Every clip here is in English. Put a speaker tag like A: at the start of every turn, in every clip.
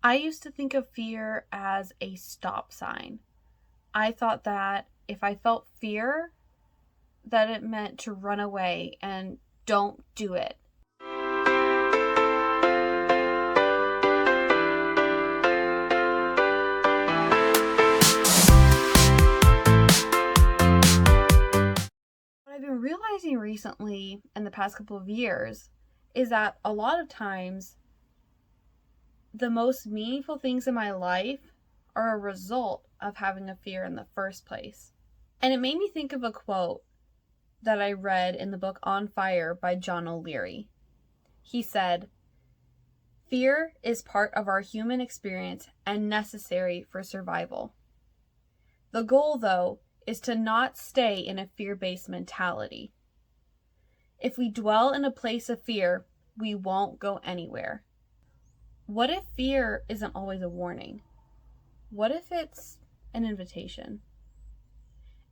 A: I used to think of fear as a stop sign. I thought that if I felt fear, that it meant to run away and don't do it. What I've been realizing recently in the past couple of years is that a lot of times the most meaningful things in my life are a result of having a fear in the first place. And it made me think of a quote that I read in the book On Fire by John O'Leary. He said, "Fear is part of our human experience and necessary for survival. The goal, though, is to not stay in a fear-based mentality. If we dwell in a place of fear, we won't go anywhere." What if fear isn't always a warning? What if it's an invitation?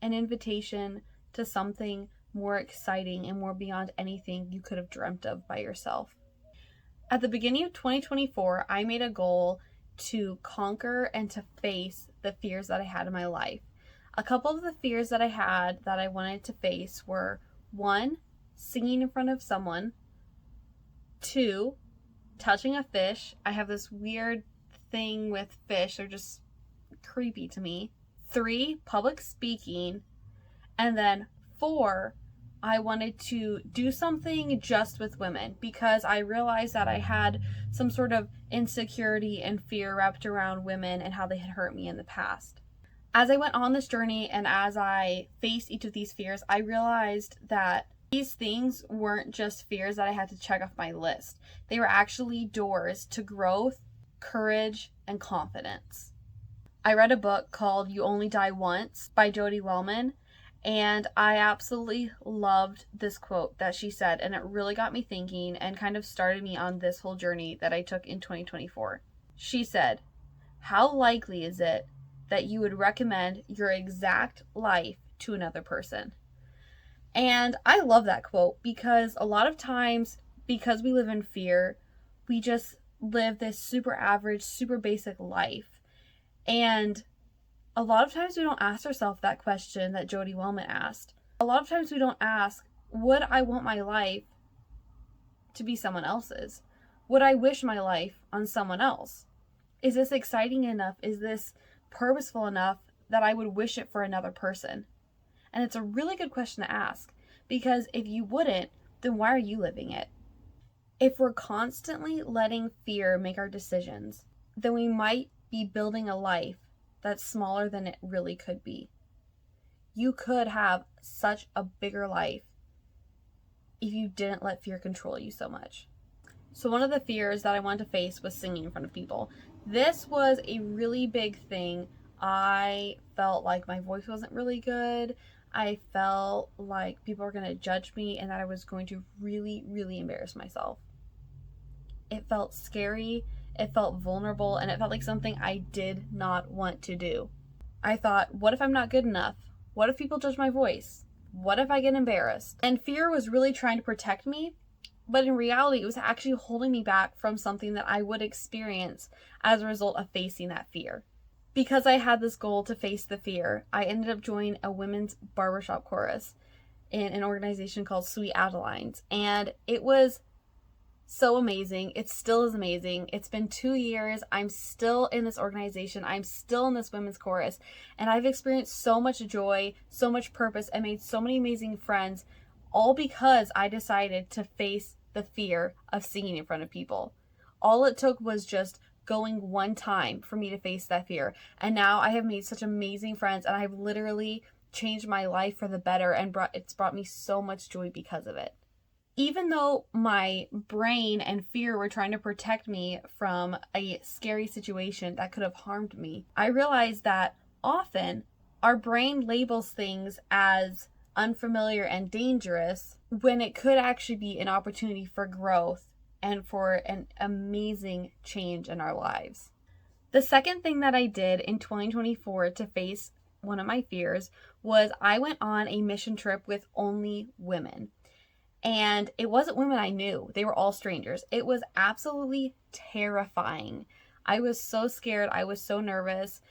A: An invitation to something more exciting and more beyond anything you could have dreamt of by yourself. At the beginning of 2024, I made a goal to conquer and to face the fears that I had in my life. A couple of the fears that I had that I wanted to face were 1, singing in front of someone, 2, touching a fish. I have this weird thing with fish. They're just creepy to me. 3, public speaking. And then 4, I wanted to do something just with women because I realized that I had some sort of insecurity and fear wrapped around women and how they had hurt me in the past. As I went on this journey and as I faced each of these fears, I realized that these things weren't just fears that I had to check off my list. They were actually doors to growth, courage, and confidence. I read a book called You Only Die Once by Jody Wellman, and I absolutely loved this quote that she said, and it really got me thinking and kind of started me on this whole journey that I took in 2024. She said, "How likely is it that you would recommend your exact life to another person?" And I love that quote because a lot of times, because we live in fear, we just live this super average, super basic life. And a lot of times we don't ask ourselves that question that Jody Wellman asked. A lot of times we don't ask, would I want my life to be someone else's? Would I wish my life on someone else? Is this exciting enough? Is this purposeful enough that I would wish it for another person? And it's a really good question to ask because if you wouldn't, then why are you living it? If we're constantly letting fear make our decisions, then we might be building a life that's smaller than it really could be. You could have such a bigger life if you didn't let fear control you so much. So one of the fears that I wanted to face was singing in front of people. This was a really big thing. I felt like my voice wasn't really good. I felt like people were going to judge me and that I was going to really, really embarrass myself. It felt scary, it felt vulnerable, and it felt like something I did not want to do. I thought, what if I'm not good enough? What if people judge my voice? What if I get embarrassed? And fear was really trying to protect me, but in reality, it was actually holding me back from something that I would experience as a result of facing that fear. Because I had this goal to face the fear, I ended up joining a women's barbershop chorus in an organization called Sweet Adelines. And it was so amazing. It still is amazing. It's been 2 years. I'm still in this organization. I'm still in this women's chorus. And I've experienced so much joy, so much purpose, and made so many amazing friends, all because I decided to face the fear of singing in front of people. All it took was just going one time for me to face that fear. And now I have made such amazing friends and I've literally changed my life for the better and it's brought me so much joy because of it. Even though my brain and fear were trying to protect me from a scary situation that could have harmed me, I realized that often our brain labels things as unfamiliar and dangerous when it could actually be an opportunity for growth and for an amazing change in our lives. The second thing that I did in 2024 to face one of my fears was I went on a mission trip with only women. And it wasn't women I knew. They were all strangers. It was absolutely terrifying. I was so scared. I was so nervous.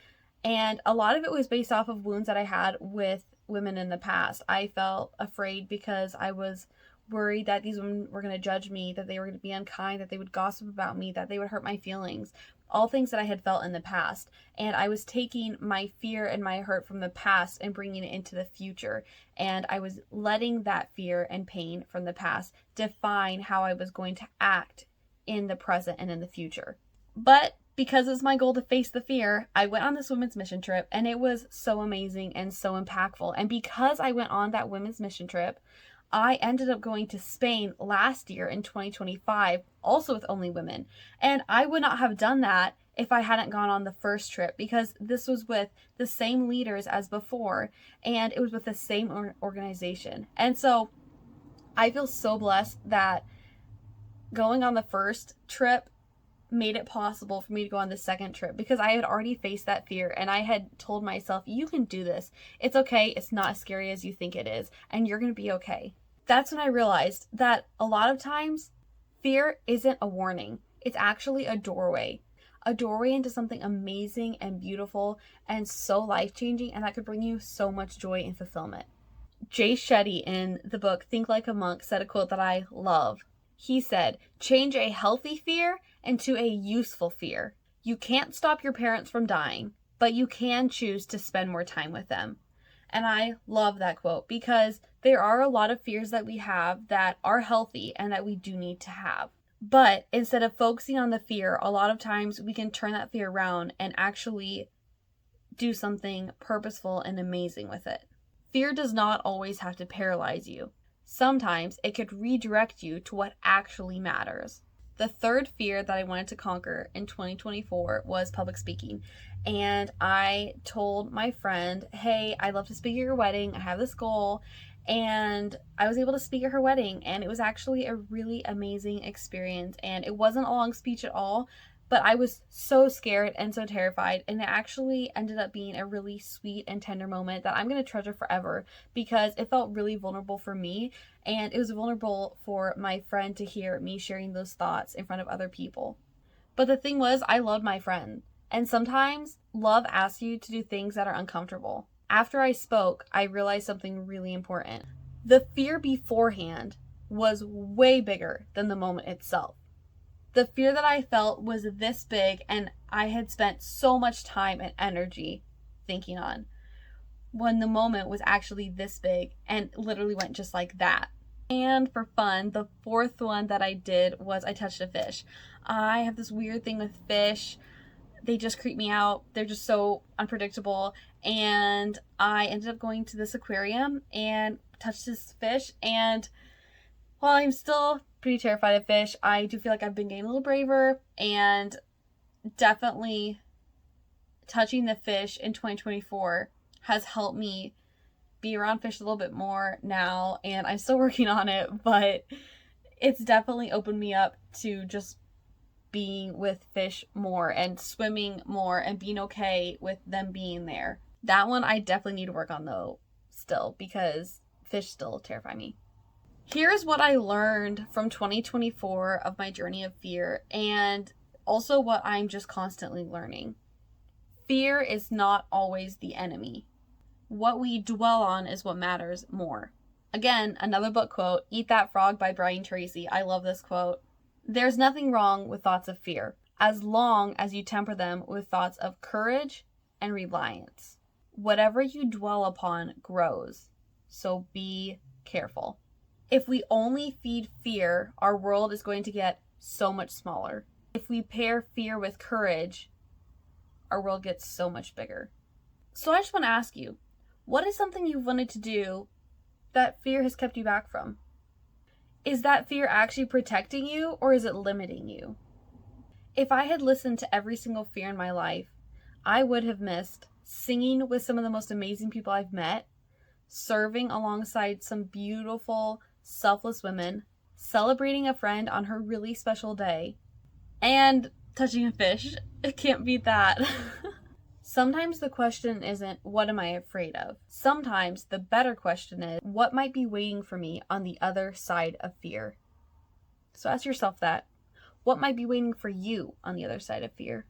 A: And a lot of it was based off of wounds that I had with women in the past. I felt afraid because I was worried that these women were going to judge me, that they were going to be unkind, that they would gossip about me, that they would hurt my feelings. All things that I had felt in the past. And I was taking my fear and my hurt from the past and bringing it into the future. And I was letting that fear and pain from the past define how I was going to act in the present and in the future. But because it's my goal to face the fear, I went on this women's mission trip, and it was so amazing and so impactful. And because I went on that women's mission trip, I ended up going to Spain last year in 2025, also with only women. And I would not have done that if I hadn't gone on the first trip, because this was with the same leaders as before, and it was with the same organization. And so I feel so blessed that going on the first trip made it possible for me to go on the second trip, because I had already faced that fear and I had told myself, you can do this. It's okay. It's not as scary as you think it is, and you're going to be okay. That's when I realized that a lot of times fear isn't a warning. It's actually a doorway into something amazing and beautiful and so life-changing, and that could bring you so much joy and fulfillment. Jay Shetty in the book Think Like a Monk said a quote that I love. He said, "Change a healthy fear into a useful fear. You can't stop your parents from dying, but you can choose to spend more time with them." And I love that quote, because there are a lot of fears that we have that are healthy and that we do need to have. But instead of focusing on the fear, a lot of times we can turn that fear around and actually do something purposeful and amazing with it. Fear does not always have to paralyze you. Sometimes it could redirect you to what actually matters. The third fear that I wanted to conquer in 2024 was public speaking. And I told my friend, hey, I'd love to speak at your wedding. I have this goal. And I was able to speak at her wedding. And it was actually a really amazing experience. And it wasn't a long speech at all, but I was so scared and so terrified. And it actually ended up being a really sweet and tender moment that I'm going to treasure forever, because it felt really vulnerable for me. And it was vulnerable for my friend to hear me sharing those thoughts in front of other people. But the thing was, I loved my friend. And sometimes love asks you to do things that are uncomfortable. After I spoke, I realized something really important. The fear beforehand was way bigger than the moment itself. The fear that I felt was this big, and I had spent so much time and energy thinking on, when the moment was actually this big and literally went just like that. And for fun, the fourth one that I did was I touched a fish. I have this weird thing with fish. They just creep me out. They're just so unpredictable. And I ended up going to this aquarium and touched this fish. And while I'm still pretty terrified of fish, I do feel like I've been getting a little braver, and definitely touching the fish in 2024 has helped me be around fish a little bit more now, and I'm still working on it, but it's definitely opened me up to just being with fish more and swimming more and being okay with them being there. That one I definitely need to work on though still, because fish still terrify me. Here's what I learned from 2024 of my journey of fear, and also what I'm just constantly learning. Fear is not always the enemy. What we dwell on is what matters more. Again, another book quote, Eat That Frog by Brian Tracy. I love this quote. There's nothing wrong with thoughts of fear, as long as you temper them with thoughts of courage and reliance. Whatever you dwell upon grows, so be careful. If we only feed fear, our world is going to get so much smaller. If we pair fear with courage, our world gets so much bigger. So I just want to ask you, what is something you've wanted to do that fear has kept you back from? Is that fear actually protecting you, or is it limiting you? If I had listened to every single fear in my life, I would have missed singing with some of the most amazing people I've met, serving alongside some beautiful, selfless women, celebrating a friend on her really special day, and touching a fish. It can't beat that. Sometimes the question isn't, what am I afraid of? Sometimes the better question is, what might be waiting for me on the other side of fear? So ask yourself that. What might be waiting for you on the other side of fear?